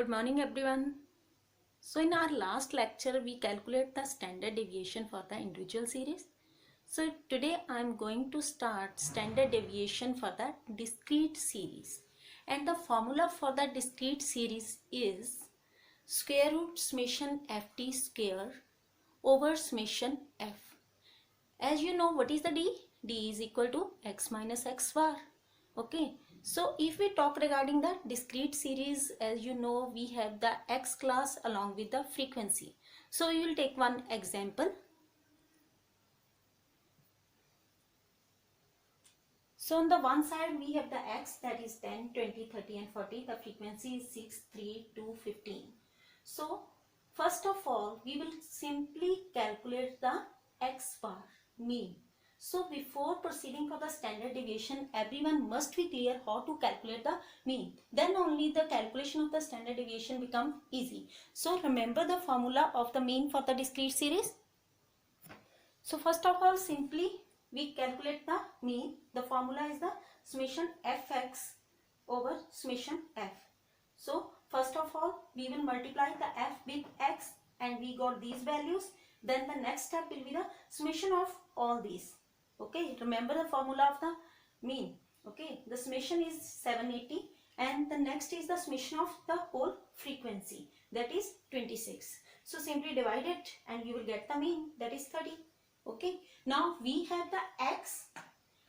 Good morning everyone. So in our last lecture we calculate the standard deviation for the individual series. So today I am going to start standard deviation for the discrete series, and the formula for the discrete series is square root summation ft square over summation f. As you know, what is the d? D is equal to x minus x bar. Okay, so if we talk regarding the discrete series, as you know, we have the x class along with the frequency. So we will take one example. So on the one side we have the x, that is 10, 20, 30 and 40. The frequency is 6, 3, 2, 15. So first of all we will simply calculate the x bar mean. So before proceeding for the standard deviation, everyone must be clear how to calculate the mean. Then only the calculation of the standard deviation becomes easy. So remember the formula of the mean for the discrete series. So first of all, simply we calculate the mean. The formula is the summation fx over summation f. So first of all, we will multiply the f with x and we got these values. Then the next step will be the summation of all these. Okay, remember the formula of the mean. Okay, the summation is 780 and the next is the summation of the whole frequency, that is 26. So simply divide it and you will get the mean, that is 30. Okay, now we have the x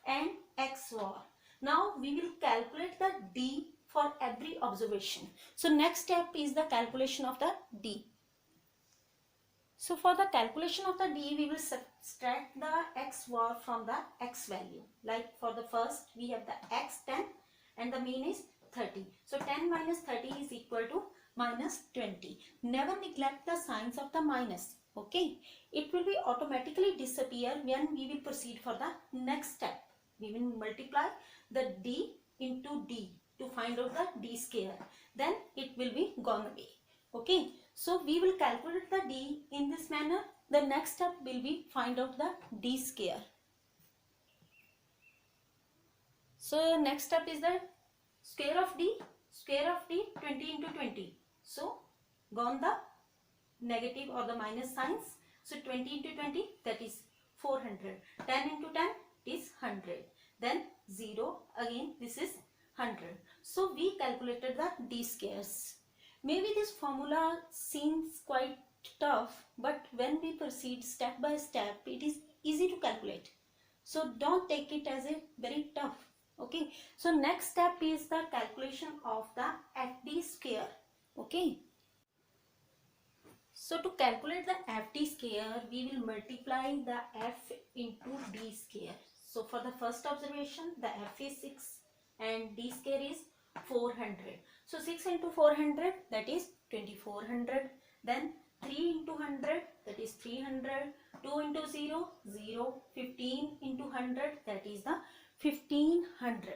and x bar. Now we will calculate the d for every observation. So next step is the calculation of the d. So for the calculation of the d, we will subtract the x bar from the x value. Like for the first, we have the x 10 and the mean is 30. So 10 minus 30 is equal to minus 20. Never neglect the signs of the minus. Okay, it will be automatically disappear when we will proceed for the next step. We will multiply the d into d to find out the d square. Then it will be gone away. Okay, so we will calculate the d in this manner. The next step will be find out the d square. So next step is the square of d. Square of d 20 into 20. So gone the negative or the minus signs. So 20 into 20, that is 400. 10 into 10 is 100. Then 0, again this is 100. So we calculated the d squares. Maybe this formula seems quite tough, but when we proceed step by step, it is easy to calculate. So don't take it as a very tough. Okay, so next step is the calculation of the FD square. Okay, so to calculate the FD square, we will multiply the f into d square. So for the first observation, the f is 6 and d square is 400. So 6 into 400, that is 2400. Then 3 into 100, that is 300. 2 into 0, 0. 15 into 100, that is the 1500.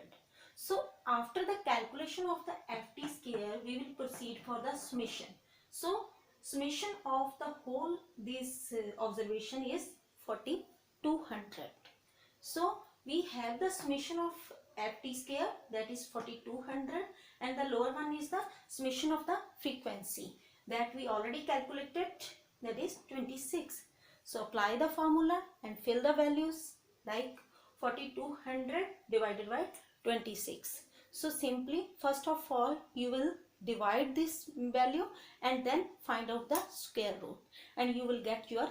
So after the calculation of the FD square, we will proceed for the summation. So summation of the whole this observation is 4200. So we have the summation of FT square, that is 4200, and the lower one is the summation of the frequency that we already calculated, that is 26. So apply the formula and fill the values, like 4200 divided by 26. So simply first of all you will divide this value and then find out the square root and you will get your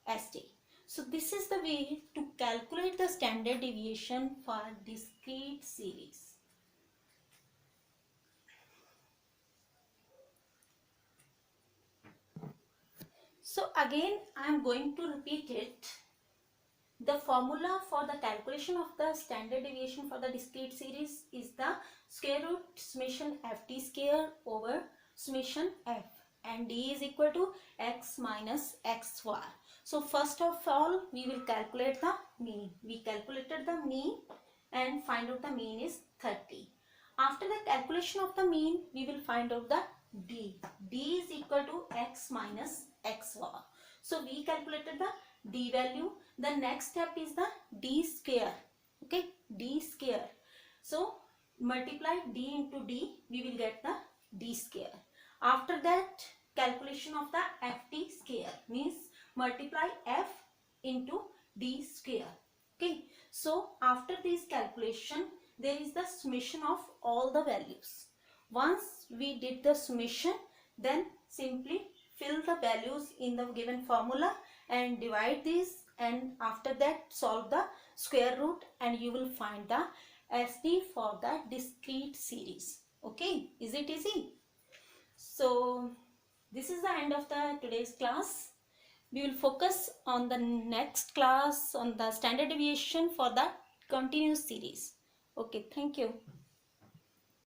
SD. So this is the way to calculate the standard deviation for discrete series. So again I am going to repeat it. The formula for the calculation of the standard deviation for the discrete series is the square root summation ft square over summation f, and d is equal to x minus x bar. So first of all we will calculate the mean. We calculated the mean and find out the mean is 30. After the calculation of the mean, we will find out the d. D is equal to x minus x bar. So we calculated the d value. The next step is the d square. Okay, d square. So multiply d into d, we will get the d square. After that, calculation of the ft square means multiply f into d square. Okay, so after this calculation, there is the summation of all the values. Once we did the summation, then simply fill the values in the given formula and divide these, and after that solve the square root and you will find the SD for the discrete series. Okay, is it easy? So this is the end of the today's class. We will focus on the next class on the standard deviation for the continuous series. Okay, thank you.